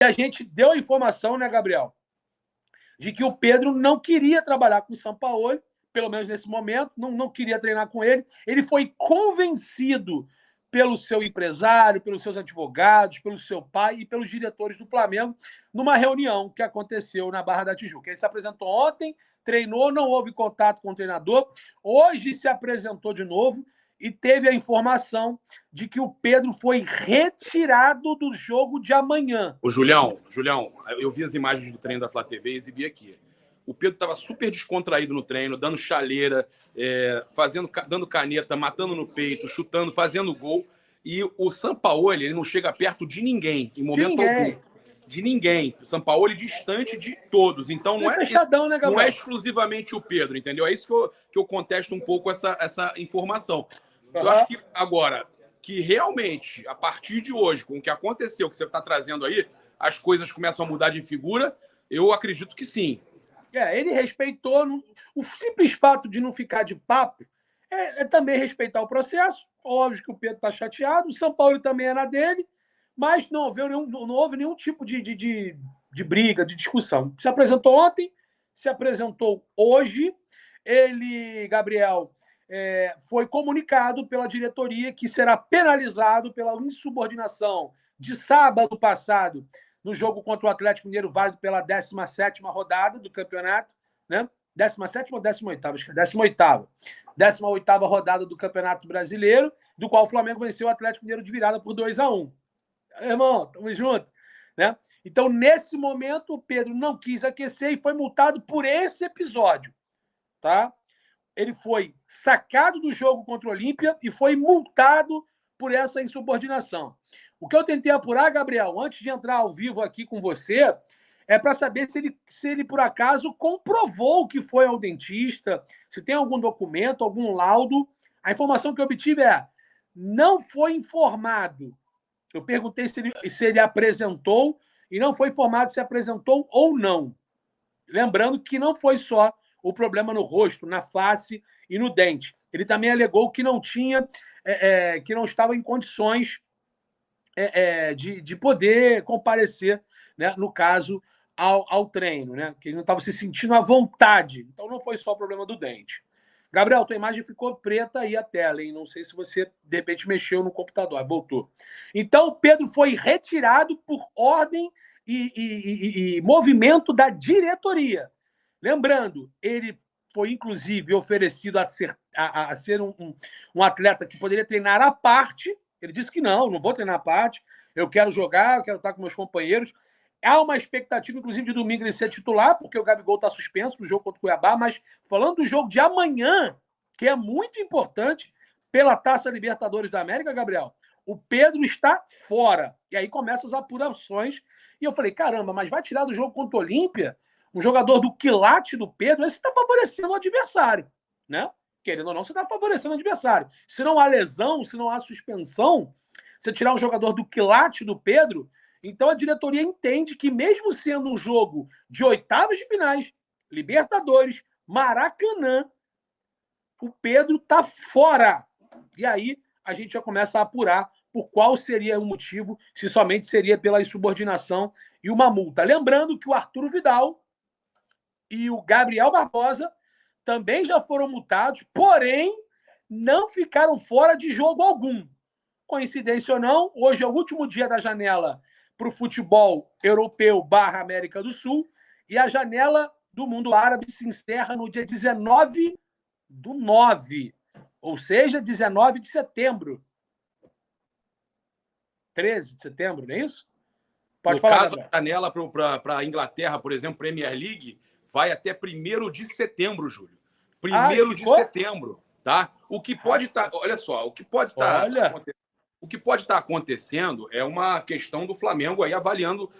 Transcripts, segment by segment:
a gente deu a informação, né, Gabriel, de que o Pedro não queria trabalhar com o Sampaoli, pelo menos nesse momento, não queria treinar com ele. Ele foi convencido pelo seu empresário, pelos seus advogados, pelo seu pai e pelos diretores do Flamengo, numa reunião que aconteceu na Barra da Tijuca. Ele se apresentou ontem, treinou, não houve contato com o treinador, hoje se apresentou de novo e teve a informação de que o Pedro foi retirado do jogo de amanhã. Ô, Julião, eu vi as imagens do treino da Flá TV e exibi aqui. O Pedro estava super descontraído no treino, dando chaleira, dando caneta, matando no peito, chutando, fazendo gol. E o Sampaoli, ele não chega perto de ninguém, em momento algum. De ninguém. O Sampaoli distante de todos. Então não é fechadão, né, Gabriel? Não é exclusivamente o Pedro, entendeu? É isso que eu contesto um pouco essa informação. Eu acho que agora, que realmente, a partir de hoje, com o que aconteceu, que você está trazendo aí, as coisas começam a mudar de figura, eu acredito que sim. Ele respeitou. O simples fato de não ficar de papo é também respeitar o processo. Óbvio que o Pedro está chateado, o São Paulo também era dele, mas não houve nenhum tipo de briga, de discussão. Se apresentou ontem, se apresentou hoje. Ele, Gabriel, foi comunicado pela diretoria que será penalizado pela insubordinação de sábado passado no jogo contra o Atlético Mineiro, válido pela 17ª rodada do campeonato, né? 17ª ou 18ª? Acho que é 18ª. 18ª rodada do Campeonato Brasileiro, do qual o Flamengo venceu o Atlético Mineiro de virada por 2-1. Irmão, tamo junto, né? Então, nesse momento, o Pedro não quis aquecer e foi multado por esse episódio, tá? Ele foi sacado do jogo contra o Olímpia e foi multado por essa insubordinação. O que eu tentei apurar, Gabriel, antes de entrar ao vivo aqui com você, é para saber se ele, por acaso, comprovou que foi ao dentista, se tem algum documento, algum laudo. A informação que eu obtive não foi informado. Eu perguntei se ele apresentou e não foi informado se apresentou ou não. Lembrando que não foi só o problema no rosto, na face e no dente. Ele também alegou que não tinha, que não estava em condições de poder comparecer, né, no caso, ao treino, né, que ele não estava se sentindo à vontade. Então, não foi só o problema do dente. Gabriel, tua imagem ficou preta aí a tela, hein? Não sei se você, de repente, mexeu no computador. Voltou. Então, o Pedro foi retirado por ordem e movimento da diretoria. Lembrando, ele foi, inclusive, oferecido a ser um atleta que poderia treinar à parte. Ele disse que não vou treinar à parte, eu quero jogar, eu quero estar com meus companheiros. Há uma expectativa, inclusive, de domingo ele ser titular, porque o Gabigol está suspenso no jogo contra o Cuiabá, mas falando do jogo de amanhã, que é muito importante pela Taça Libertadores da América, Gabriel, o Pedro está fora. E aí começam as apurações. E eu falei, caramba, mas vai tirar do jogo contra o Olímpia um jogador do quilate do Pedro? Esse está favorecendo o adversário, né? Querendo ou não, você está favorecendo o adversário. Se não há lesão, se não há suspensão, você tirar um jogador do quilate do Pedro, então a diretoria entende que, mesmo sendo um jogo de oitavas de finais, Libertadores, Maracanã, o Pedro está fora. E aí a gente já começa a apurar por qual seria o motivo, se somente seria pela insubordinação e uma multa. Lembrando que o Arturo Vidal e o Gabriel Barbosa também já foram multados, porém não ficaram fora de jogo algum. Coincidência ou não, hoje é o último dia da janela para o futebol europeu / América do Sul, e a janela do mundo árabe se encerra no dia 19/9, ou seja, 19 de setembro. 13 de setembro, não é isso? Pode falar. No caso, a janela para a Inglaterra, por exemplo, Premier League, vai até 1º de setembro, Júlio. 1º de setembro, tá? O que pode estar... olha só, o que pode estar acontecendo é uma questão do Flamengo aí avaliando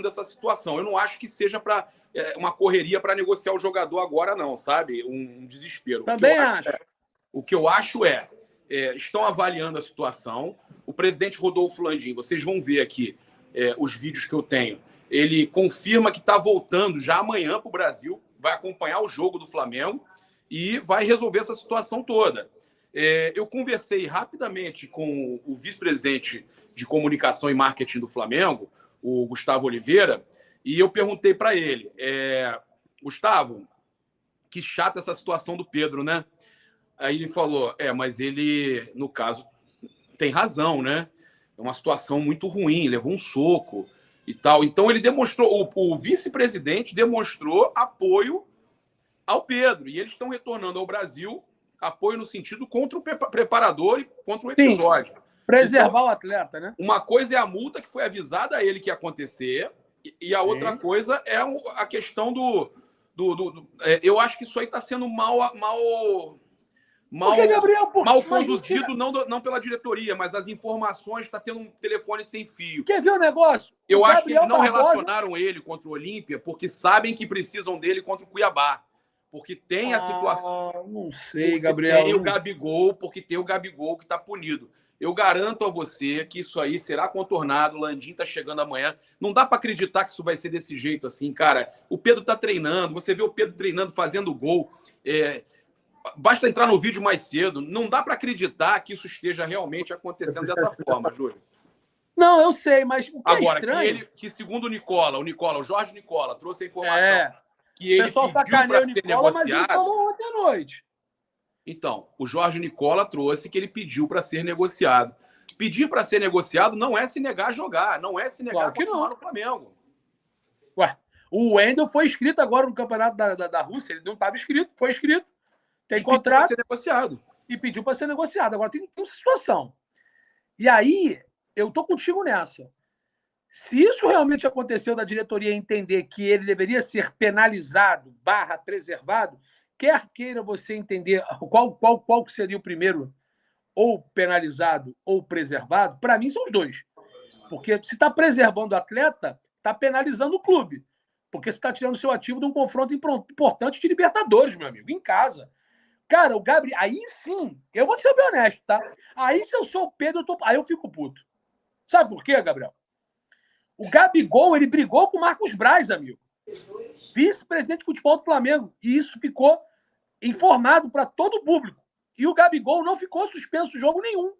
essa situação. Eu não acho que seja para uma correria para negociar o jogador agora, não, sabe? Um desespero. Também acho. O que eu acho estão avaliando a situação. O presidente Rodolfo Landim, vocês vão ver aqui os vídeos que eu tenho. Ele confirma que está voltando já amanhã para o Brasil, vai acompanhar o jogo do Flamengo e vai resolver essa situação toda. Eu conversei rapidamente com o vice-presidente de comunicação e marketing do Flamengo, o Gustavo Oliveira, e eu perguntei para ele, Gustavo, que chata essa situação do Pedro, né? Aí ele falou, mas ele, no caso, tem razão, né? É uma situação muito ruim, levou um soco e tal. Então ele demonstrou, o vice-presidente demonstrou apoio ao Pedro, e eles estão retornando ao Brasil apoio no sentido contra o preparador e contra o episódio. Sim, preservar o atleta, né? Uma coisa é a multa que foi avisada a ele que ia acontecer, e a outra coisa é a questão eu acho que isso aí está sendo mal conduzido, não pela diretoria, mas as informações, está tendo um telefone sem fio. Quer ver o negócio? Eu acho que eles não relacionaram ele contra o Olímpia porque sabem que precisam dele contra o Cuiabá. Porque tem a situação. Não sei, Gabriel. Porque tem o Gabigol que está punido. Eu garanto a você que isso aí será contornado. O Landim está chegando amanhã. Não dá para acreditar que isso vai ser desse jeito assim, cara. O Pedro está treinando. Você vê o Pedro treinando, fazendo gol. Basta entrar no vídeo mais cedo. Não dá para acreditar que isso esteja realmente acontecendo dessa forma, Júlio. Não, eu sei, mas o que agora, é estranho... que segundo o Jorge Nicola, trouxe a informação que ele pediu para ser negociado. Mas ele falou ontem à noite. Então, o Jorge Nicola trouxe que ele pediu para ser negociado. Pedir para ser negociado não é se negar a jogar, não é se negar a continuar no Flamengo. Ué, o Wendel foi inscrito agora no campeonato da Rússia, ele não estava inscrito, foi inscrito, tem contrato. Ser negociado. E pediu para ser negociado. Agora tem uma situação. E aí, eu tô contigo nessa. Se isso realmente aconteceu da diretoria entender que ele deveria ser penalizado / preservado, quer queira você entender qual que seria o primeiro, ou penalizado ou preservado, para mim são os dois. Porque se está preservando o atleta, está penalizando o clube. Porque você está tirando o seu ativo de um confronto importante de Libertadores, meu amigo, em casa. Cara, o Gabriel, aí sim, eu vou ser bem honesto, tá? Aí se eu sou o Pedro, aí eu fico puto. Sabe por quê, Gabriel? O Gabigol, ele brigou com o Marcos Braz, amigo. Vice-presidente de futebol do Flamengo. E isso ficou informado para todo o público. E o Gabigol não ficou suspenso jogo nenhum.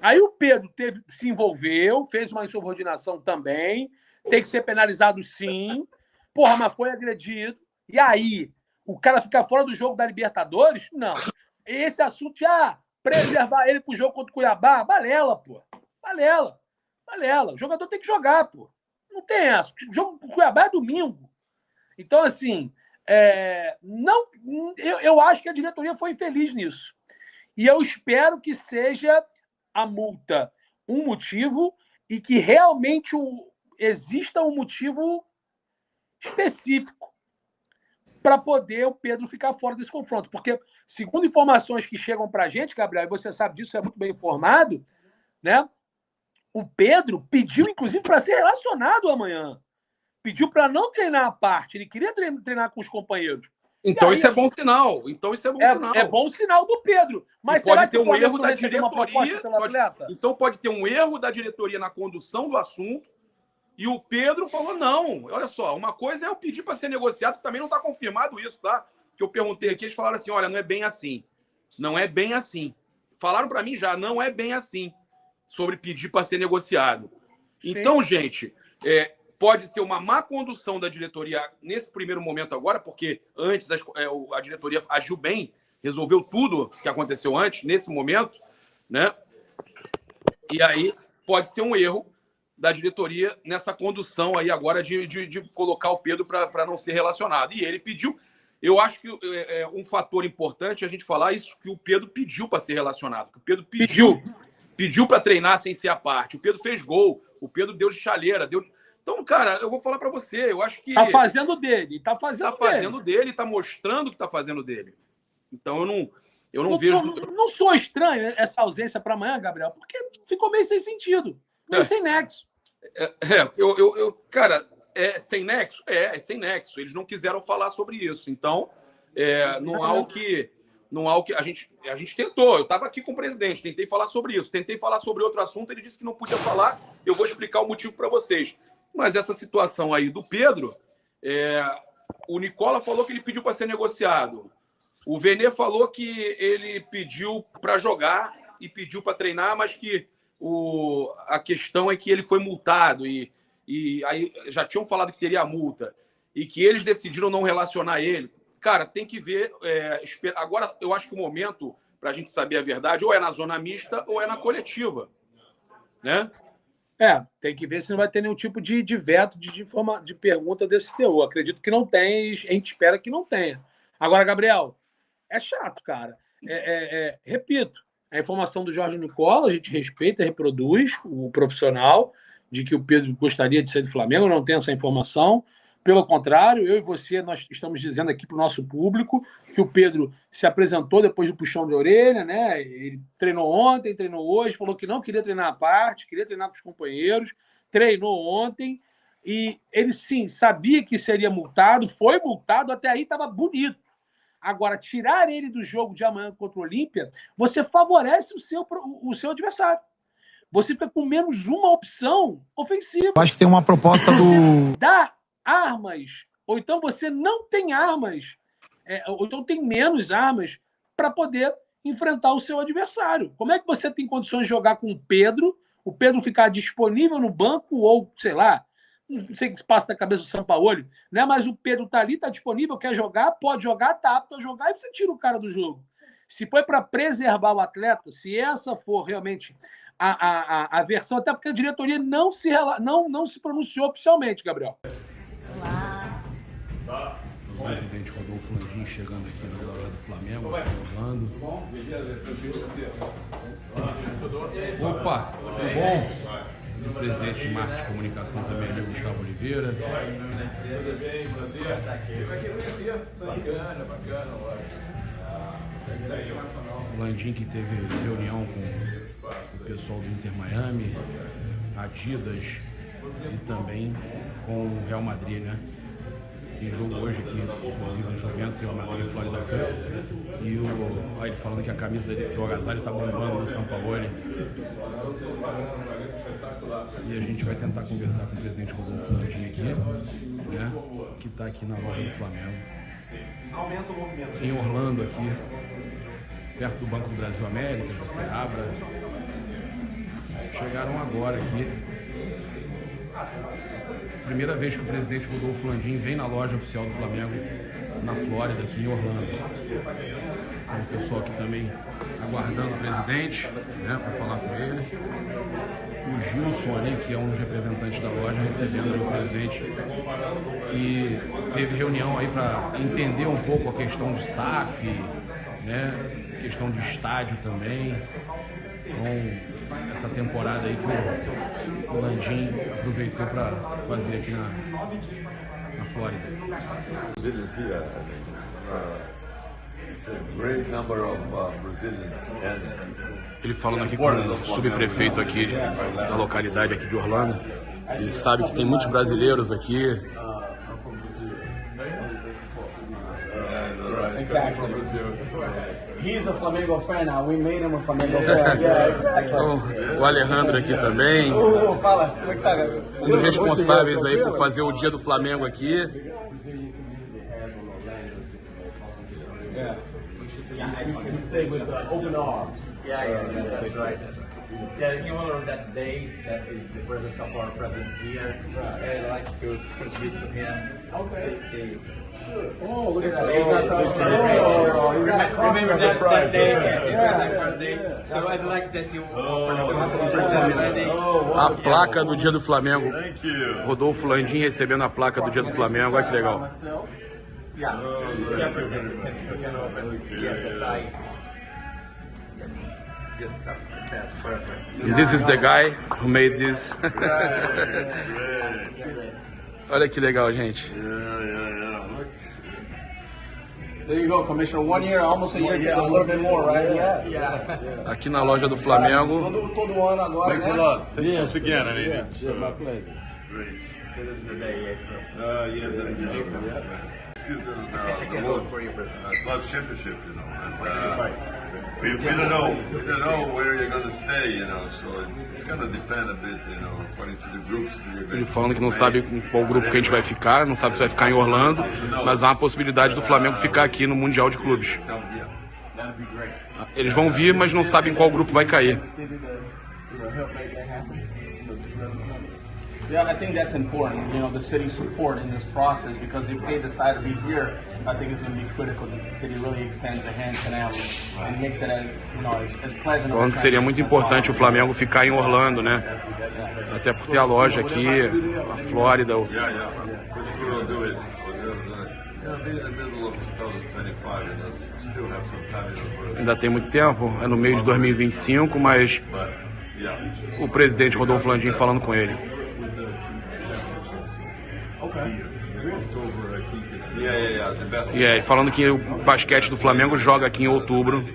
Aí o Pedro se envolveu, fez uma insubordinação também. Tem que ser penalizado sim. Porra, mas foi agredido. E aí, o cara ficar fora do jogo da Libertadores? Não. Esse assunto preservar ele pro jogo contra o Cuiabá, balela, pô. Balela. O jogador tem que jogar, pô. Não tem essa. O jogo com o Cuiabá é domingo. Então, assim, eu acho que a diretoria foi infeliz nisso. E eu espero que seja a multa um motivo e que realmente exista um motivo específico para poder o Pedro ficar fora desse confronto. Porque, segundo informações que chegam para a gente, Gabriel, e você sabe disso, você é muito bem informado, né? O Pedro pediu, inclusive, para ser relacionado amanhã. Pediu para não treinar à parte. Ele queria treinar com os companheiros. Então isso é bom sinal. É bom sinal do Pedro. Mas pode ter um erro da diretoria. Então pode ter um erro da diretoria na condução do assunto. E o Pedro falou, não. Olha só, uma coisa é eu pedir para ser negociado, que também não está confirmado isso, tá? Que eu perguntei aqui, eles falaram assim, olha, não é bem assim. Não é bem assim. Falaram para mim já, não é bem assim. Sobre pedir para ser negociado. Sim. Então, gente, pode ser uma má condução da diretoria nesse primeiro momento agora, porque antes a diretoria agiu bem, resolveu tudo que aconteceu antes, nesse momento, né? E aí pode ser um erro da diretoria nessa condução aí agora de colocar o Pedro para não ser relacionado. E ele pediu, eu acho que é um fator importante a gente falar isso, que o Pedro pediu para ser relacionado, que o Pedro pediu para treinar sem ser a parte. O Pedro fez gol. O Pedro deu de chaleira. Então, cara, eu vou falar para você. Eu acho que... Tá fazendo dele. Tá fazendo dele. Tá mostrando que tá fazendo dele. Então, eu não vejo... Não sou estranho essa ausência para amanhã, Gabriel, porque ficou meio sem sentido. Meio sem nexo. Cara, sem nexo? É sem nexo. Eles não quiseram falar sobre isso. Então, não há o que... a gente tentou, eu estava aqui com o presidente, tentei falar sobre isso, tentei falar sobre outro assunto, ele disse que não podia falar, eu vou explicar o motivo para vocês. Mas essa situação aí do Pedro, o Nicola falou que ele pediu para ser negociado, o Vene falou que ele pediu para jogar e pediu para treinar, mas que a questão é que ele foi multado e aí já tinham falado que teria multa e que eles decidiram não relacionar ele. Cara, tem que ver. Agora, eu acho que o momento para a gente saber a verdade ou é na zona mista ou é na coletiva, né? Tem que ver se não vai ter nenhum tipo de veto de pergunta desse teor. Acredito que não tem, a gente espera que não tenha. Agora, Gabriel, é chato, cara. Repito, a informação do Jorge Nicola, a gente respeita, reproduz o profissional de que o Pedro gostaria de ser do Flamengo, não tem essa informação. Pelo contrário, eu e você, nós estamos dizendo aqui para o nosso público que o Pedro se apresentou depois do puxão de orelha, né? Ele treinou ontem, treinou hoje, falou que não queria treinar à parte, queria treinar com os companheiros, treinou ontem e ele, sim, sabia que seria multado, foi multado, até aí estava bonito. Agora, tirar ele do jogo de amanhã contra o Olímpia, você favorece o seu adversário. Você fica com menos uma opção ofensiva. Eu acho que tem uma proposta do... Dá armas, ou então você não tem armas, ou então tem menos armas para poder enfrentar o seu adversário. Como é que você tem condições de jogar com o Pedro ficar disponível no banco, ou, sei lá, não sei o que se passa na cabeça do Sampaoli, né? Mas o Pedro tá ali, tá disponível, quer jogar, pode jogar, tá apto a jogar, e você tira o cara do jogo. Se foi para preservar o atleta, se essa for realmente a versão, até porque a diretoria não se pronunciou oficialmente, Gabriel. O presidente Rodolfo Landim chegando aqui na loja do Flamengo, falando. Opa, tudo bom? Vice-presidente de marketing e comunicação também ali, Gustavo Oliveira. Tudo bem, prazer. Eu aqui conhecia. Bacana. O Landim que teve reunião com o pessoal do Inter Miami, Adidas e também com o Real Madrid, né? Tem jogo hoje aqui, inclusive no Juventus, Real Madrid, Florida Cup. E ele falando que a camisa dele, que o agasalho tá bombando no Sampaoli. E a gente vai tentar conversar com o presidente Rodolfo Landim aqui, né? Que tá aqui na loja do Flamengo. Aumenta o movimento. Em Orlando aqui, perto do Banco do Brasil América, do Seabra. Chegaram agora aqui. Primeira vez que o presidente Rodolfo Landim vem na loja oficial do Flamengo, na Flórida, aqui em Orlando. Tem o pessoal aqui também aguardando o presidente, né, para falar com ele. O Gilson ali, que é um dos representantes da loja, recebendo o presidente, que teve reunião aí para entender um pouco a questão de SAF, né, questão de estádio também. Então, essa temporada aí que o Landim aproveitou para fazer aqui na Flórida. Ele falando aqui com o subprefeito aqui da localidade aqui de Orlando. Ele sabe que tem muitos brasileiros aqui. Exactly. He's a Flamengo fan now. We made him a Flamengo fan. Yeah, exactly. O Alejandro aqui também. Fala, como é que tá, cara? Um dos responsáveis aí por fazer o dia do Flamengo aqui. Yeah, you stay with open arms. That's right. Yeah, you came over that day that is the presence of our president here. I'd like to contribute to him. Okay. Oh, look at that. Remember that day? Yeah. So I'd like that you A placa do dia do Flamengo. Rodolfo Landim recebendo a placa do dia do Flamengo. Olha que legal. Yeah, president. You can open. Yes, the tie. Just that's perfect. And this is the guy who made this. Olha que legal, gente. There you go, Commissioner. 1 year, almost a year, a little bit more, right? Yeah. Aqui na loja do Flamengo. Todo ano agora. Thanks a lot. Thanks once again. I mean, Yeah, it's my pleasure. great. This is the day, April. Yes, I can vote for you, President. Club championship, you know, and we don't know where you're gonna stay, you know, so it's gonna depend a bit, you know, according to the groups. Ele falando que não sabe em qual grupo que a gente vai ficar, não sabe se vai ficar em Orlando, mas há uma possibilidade do Flamengo ficar aqui no Mundial de Clubes. Eles vão vir, mas não sabem em qual grupo vai cair. help make that happen. Just let us know. Yeah, I think that's important, the city's support in this process, because if they decide to be here, I think it's going to be critical that the city really extends the hand canal and makes it as pleasant. Falando que seria muito importante o Flamengo ficar em Orlando, né? Até por ter a loja aqui, a Flórida. Yeah, for sure we'll do it. It's going to be in the middle of 2025, and still have some time for it. Ainda tem muito tempo, é no meio de 2025, mas o presidente Rodolfo Landim falando com ele. E aí, falando que o basquete do Flamengo joga aqui em outubro.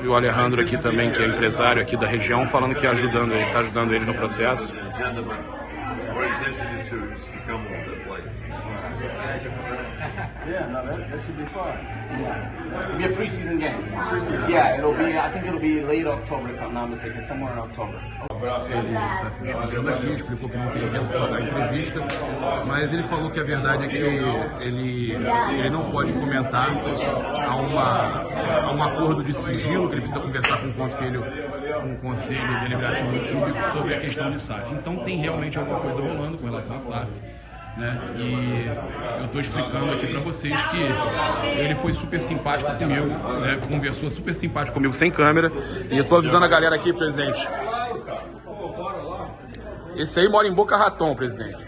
E o Alejandro aqui também, que é empresário aqui da região, falando que está ajudando eles no processo. Yeah, no, that should be fun. Yeah, it'll be a preseason game. Yeah, I think it'll be late October, if I'm not mistaken, somewhere in October. Ele está se despedindo aqui, explicou que não tem tempo para dar entrevista, mas ele falou que a verdade é que ele não pode comentar a um acordo de sigilo, que ele precisa conversar com o Conselho Deliberativo do Clube sobre a questão de SAF. Então tem realmente alguma coisa rolando com relação à SAF. Né? E eu estou explicando aqui para vocês que ele foi super simpático comigo, né? Conversou super simpático comigo sem câmera. E eu estou avisando a galera aqui, presidente. Esse aí mora em Boca Raton, presidente.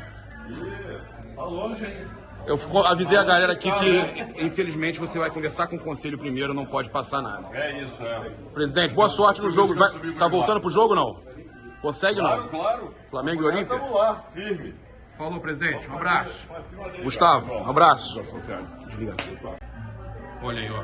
Eu avisei a galera aqui que, infelizmente, você vai conversar com o conselho primeiro, não pode passar nada. É isso, Presidente, boa sorte no jogo. Tá voltando pro jogo ou não? Consegue não? Claro. Flamengo e Olímpia? Vamos lá, firme. Falou, presidente. Um abraço. Gustavo, um abraço. Desliga. Olha aí, ó.